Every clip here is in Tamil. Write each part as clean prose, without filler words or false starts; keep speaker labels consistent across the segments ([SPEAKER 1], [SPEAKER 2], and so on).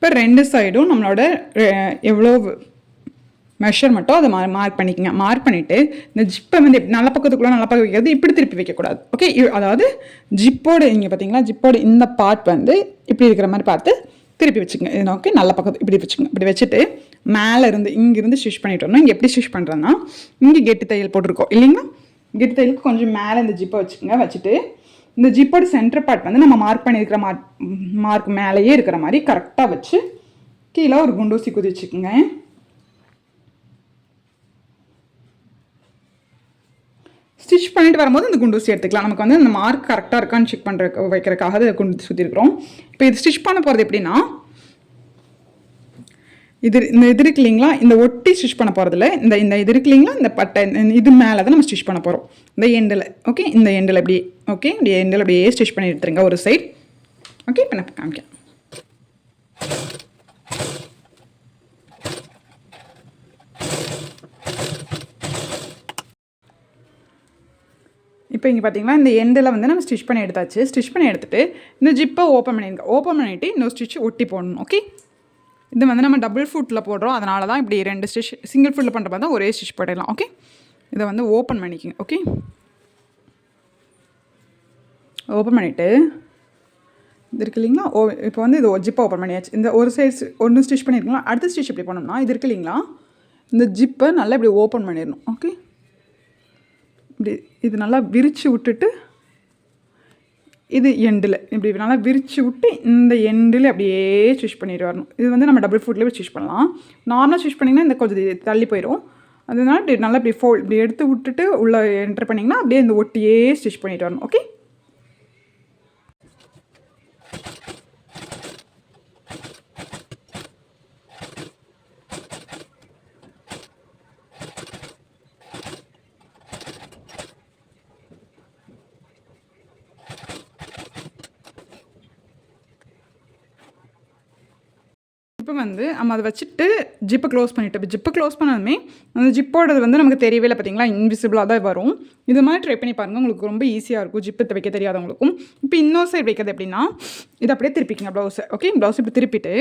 [SPEAKER 1] இப்போ 2 சைடும் நம்மளோட எவ்வளோ மெஷர்மெண்ட்டோ அதை மார்க் பண்ணிக்கோங்க. மார்க் பண்ணிவிட்டு இந்த ஜிப்பை வந்து நல்ல பக்கத்துக்குள்ளே நல்ல பக்கம் வைக்கிறது இப்படி திருப்பி வைக்கக்கூடாது. ஓகே, அதாவது ஜிப்போடு இங்கே பார்த்தீங்களா, ஜிப்போட இந்த பார்ட் வந்து இப்படி இருக்கிற மாதிரி பார்த்து திருப்பி வச்சுக்கோங்க. இது ஓகே, நல்ல பக்கத்து இப்படி வச்சுக்கோங்க. இப்படி வச்சுட்டு மேலே இருந்து இங்கேருந்து ஸ்டிச் பண்ணிட்டு வரணும். இங்கே எப்படி ஸ்டிச் பண்ணுறேன்னா, இங்கே கெட்டி தையல் போட்டிருக்கோம் இல்லைங்களா, கெட்டி தையலுக்கு கொஞ்சம் மேலே இந்த ஜிப்பை வச்சுக்கோங்க. வச்சுட்டு இந்த ஜிப்போட சென்டர் பார்ட் வந்து நம்ம மார்க் பண்ணியிருக்கிற மார்க் மேலேயே இருக்கிற மாதிரி கரெக்டாக வச்சு கீழே ஒரு குண்டூசி குதி வச்சுக்கோங்க. ஸ்டிச் பண்ணிட்டு வரும்போது இந்த குண்டூசி எடுத்துக்கலாம். நமக்கு வந்து இந்த மார்க் கரெக்டாக இருக்கான்னு செக் பண்ணுற வைக்கிறதுக்காக அதை குண்டு சுற்றிருக்கிறோம். இப்போ இது ஸ்டிச் பண்ண போகிறது எப்படின்னா, இந்த இது இருக்கு இல்லைங்களா, இந்த ஒட்டி ஸ்டிச் பண்ண போகிறதில்ல, இந்த இது இருக்கு இல்லைங்களா, இந்த பட்டை இது மேலே தான் நம்ம ஸ்டிச் பண்ண போகிறோம். இந்த எண்டில் ஓகே, இந்த எண்டில் அப்படியே ஓகே, இப்படி எண்டில் அப்படியே ஸ்டிச் பண்ணி எடுத்துருங்க ஒரு சைட். ஓகே, இப்போ நான் காமிக்கிறேன். இப்போ இங்கே பார்த்தீங்கன்னா இந்த எண்டில் வந்து நம்ம ஸ்டிச் பண்ணி எடுத்தாச்சு. ஸ்டிச் பண்ணி எடுத்துகிட்டு இந்த ஜிப்பை ஓப்பன் பண்ணிடுங்க. ஓப்பன் பண்ணிவிட்டு இன்னொரு ஸ்டிச் ஒட்டி போடணும். ஓகே, இது வந்து நம்ம டபுள் ஃபுட்டில் போடுறோம், அதனால தான் இப்படி 2 ஸ்டிச். சிங்கிள் ஃபுட்டில் பண்ணுற மாதிரி தான் ஒரே ஸ்டிச் போட்டுடலாம். ஓகே, இதை வந்து ஓப்பன் பண்ணிக்கோங்க. ஓகே, ஓப்பன் பண்ணிவிட்டு இது இருக்கு இல்லைங்களா, இப்போ வந்து இது ஜிப்பை ஓப்பன் பண்ணியாச்சு. இந்த ஒரு சைடு ஒன்று ஸ்டிச் பண்ணியிருக்கலாம். அடுத்த ஸ்டிச் எப்படி பண்ணோம்னா, இது இருக்கு இல்லைங்களா, இந்த ஜிப்பை நல்லா இப்படி ஓப்பன் பண்ணிடணும். ஓகே, இப்படி இது நல்லா விரித்து விட்டுட்டு இது எண்டில் இப்படி நல்லா விரித்து விட்டு இந்த எண்டில் அப்படியே ஸ்டிச் பண்ணிட்டு வரணும். இது வந்து நம்ம டபுள் ஃபுட்லேயே ஸ்டிச் பண்ணலாம். நார்மலாக ஸ்டிச் பண்ணிங்கன்னா இந்த கொஞ்சம் தள்ளி போயிடும். அதனால இப்படி நல்லா இப்படி இப்படி எடுத்து விட்டுட்டு உள்ளே என்டர் பண்ணிங்கன்னா அப்படியே இந்த ஒட்டியே ஸ்டிச் பண்ணிட்டு வரணும். ஓகே, இப்போ வந்து நம்ம அதை வச்சுட்டு ஜிப்பை க்ளோஸ் பண்ணிவிட்டு, இப்போ ஜிப்பை க்ளோஸ் பண்ணதுமே அந்த ஜிப்போடது வந்து நமக்கு தெரியவே இல்லை பார்த்தீங்களா, இன்விசிபிளாக தான் வரும். இது மாதிரி ட்ரை பண்ணி பாருங்கள், உங்களுக்கு ரொம்ப ஈஸியாக இருக்கும் ஜிப்பை வைக்க தெரியாதவங்களுக்கும். இப்போ இன்னொரு சைடு வைக்கிறது எப்படின்னா, இது அப்படியே திருப்பிக்கிங்க ப்ளவுஸை. ஓகே, ப்ளவுஸ் இப்படி திருப்பிட்டு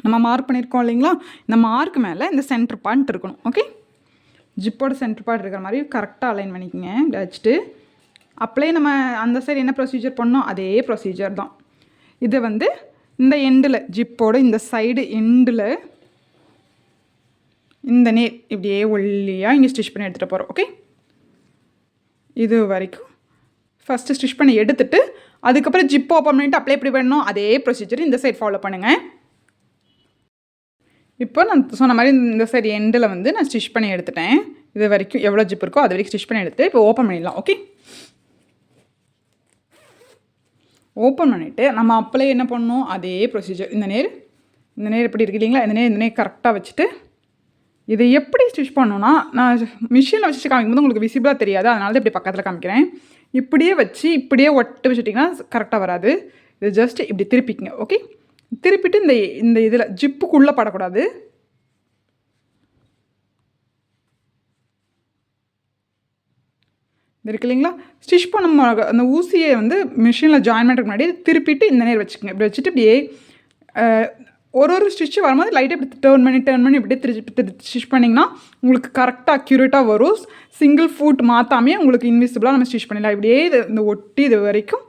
[SPEAKER 1] நம்ம மார்க் பண்ணியிருக்கோம் இல்லைங்களா, இந்த மார்க் மேலே இந்த சென்டர் பார்ட் இருக்கணும். ஓகே, ஜிப்போட சென்டர் பார்ட் இருக்கிற மாதிரி கரெக்டாக அலைன் பண்ணிக்கோங்க. இப்படி வச்சுட்டு அப்படியே நம்ம அந்த சைடு என்ன ப்ரொசீஜர் பண்ணோம் அதே ப்ரொசீஜர் தான். இதை வந்து இந்த எண்டில் ஜிப்போட இந்த சைடு எண்டில் இந்த நேர் இப்படியே ஒல்லியாக இங்கே ஸ்டிச் பண்ணி எடுத்துகிட்டு போகிறோம். ஓகே, இது வரைக்கும் ஃபஸ்ட்டு ஸ்டிச் பண்ணி எடுத்துகிட்டு அதுக்கப்புறம் ஜிப் ஓப்பன் பண்ணிவிட்டு அப்ளை எப்படி பண்ணணும் அதே ப்ரொசீஜர் இந்த சைடு ஃபாலோ பண்ணுங்கள். இப்போ நான் சொன்ன மாதிரி இந்த சைடு எண்டில் வந்து நான் ஸ்டிச் பண்ணி எடுத்துட்டேன். இது வரைக்கும் எவ்வளோ ஜிப் இருக்கோ அது வரைக்கும் ஸ்டிச் பண்ணி எடுத்து இப்போ ஓப்பன் பண்ணிடலாம். ஓகே, ஓப்பன் பண்ணிவிட்டு நம்ம அப்பளே என்ன பண்ணணும் அதே ப்ரொசீஜர். இந்த நேர் எப்படி இருக்கு இல்லைங்களா, இந்த நேர் கரெக்டாக வச்சுட்டு இதை எப்படி ஸ்டிச் பண்ணணும்னா, நான் மிஷினில் வச்சு காமிக்கும்போது உங்களுக்கு விசிபிளாக தெரியாது, அதனால தான் இப்படி பக்கத்தில் காமிக்கிறேன். இப்படியே வச்சு இப்படியே ஒட்டு வச்சுட்டிங்கன்னா கரெக்டாக வராது. இது ஜஸ்ட் இப்படி திருப்பிக்குங்க. ஓகே, திருப்பிட்டு இந்த இதில் ஜிப்புக்குள்ளே படக்கூடாது. இது இருக்கு இல்லைங்களா, ஸ்டிச் பண்ண அந்த ஊசியை வந்து மிஷினில் ஜாயின் பண்ணுறதுக்கு முன்னாடி திருப்பிட்டு இந்த நேர் வச்சுக்கோங்க. இப்படி வச்சுட்டு இப்படியே ஒரு ஸ்டிச்சு வரும்போது லைட்டாக இப்படி டேர்ன் பண்ணி இப்படியே திருப்பி ஸ்டிச் பண்ணிங்கன்னா உங்களுக்கு கரெக்டாக அக்யூரேட்டாக வரும். சிங்கிள் ஃபுட் மாற்றாமே உங்களுக்கு இன்விசிபிளாக நம்ம ஸ்டிச் பண்ணிடலாம். இப்படியே இந்த ஒட்டி இது வரைக்கும்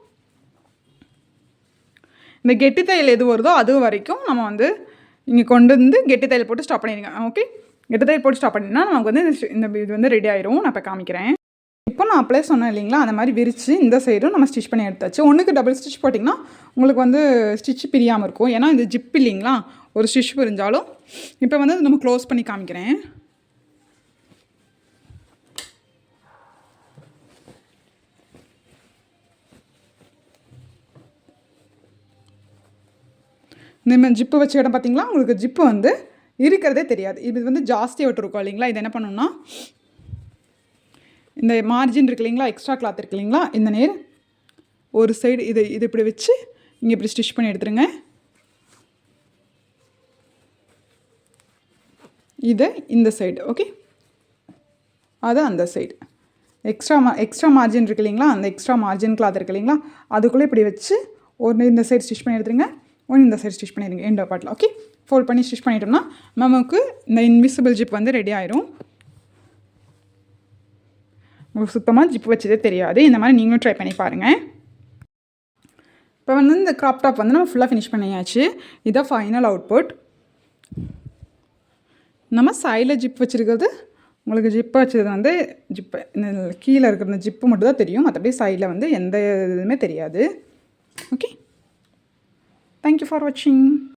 [SPEAKER 1] இந்த கெட்டி தையல் எது வருதோ அது வரைக்கும் நம்ம வந்து இங்கே கொண்டு வந்து கெட்டி தையல் போட்டு ஸ்டாப் பண்ணிடுங்க. ஓகே, கெட்டி தையல் போட்டு ஸ்டாப் பண்ணிங்கன்னா நமக்கு வந்து இந்த இது வந்து ரெடி ஆயிரும். நான் இப்போ காமிக்கிறேன். இப்போ நான் அப்ளை சொன்னேன் இல்லைங்களா, அந்த மாதிரி விரித்து இந்த சைடும் நம்ம ஸ்டிச் பண்ணி எடுத்தாச்சு. ஒன்றுக்கு டபுள் ஸ்டிச் போட்டிங்கன்னா உங்களுக்கு வந்து ஸ்டிச் பிரியாமல் இருக்கும். ஏன்னா இது ஜிப் இல்லைங்களா, ஒரு ஸ்டிச் பிரிஞ்சாலும். இப்போ வந்து நம்ம க்ளோஸ் பண்ணி காமிக்கிறேன். இந்த ஜிப்பு வச்ச இடம் பார்த்தீங்களா, உங்களுக்கு ஜிப்பு வந்து இருக்கிறதே தெரியாது. இது வந்து ஜாஸ்தியாக விட்டுருக்கோம் இல்லைங்களா, இது என்ன பண்ணணும்னா இந்த மார்ஜின் இருக்கு இல்லைங்களா, எக்ஸ்ட்ரா கிளாத் இருக்கு இல்லைங்களா, இந்த நேர் ஒரு சைடு இது இப்படி வச்சு இங்கே இப்படி ஸ்டிச் பண்ணி எடுத்துருங்க. இதை இந்த சைடு ஓகே, அது அந்த சைடு எக்ஸ்ட்ரா மார்ஜின் இருக்கு இல்லைங்களா, அந்த எக்ஸ்ட்ரா மார்ஜின் கிளாத் இருக்கு இல்லைங்களா, அதுக்குள்ளே இப்படி வச்சு இந்த சைடு ஸ்டிச் பண்ணி எடுத்துருங்க. ஒன்று இந்த சைடு ஸ்டிச் பண்ணிடுங்க எண்ட் பார்ட்டில். ஓகே, ஃபோல்ட் பண்ணி ஸ்டிச் பண்ணிட்டோம்னா நமக்கு இந்த இன்விசிபிள் ஜிப் வந்து ரெடி ஆயிரும். உங்களுக்கு சுத்தமாக ஜிப் வச்சதே தெரியாது. இந்த மாதிரி நீங்களும் ட்ரை பண்ணி பாருங்கள். இப்போ வந்து இந்த க்ராப் டாப் வந்து நம்ம ஃபுல்லாக ஃபினிஷ் பண்ணியாச்சு. இதான் ஃபைனல் அவுட்புட். நம்ம சைடில் ஜிப் வச்சுருக்கிறது, உங்களுக்கு ஜிப்பை வச்சது வந்து ஜிப்பு கீழே இருக்கிற இந்த ஜிப்பு மட்டும் தான் தெரியும், மற்றபடி சைடில் வந்து எந்த இதுவுமே தெரியாது. ஓகே, தேங்க்யூ ஃபார் வாட்சிங்.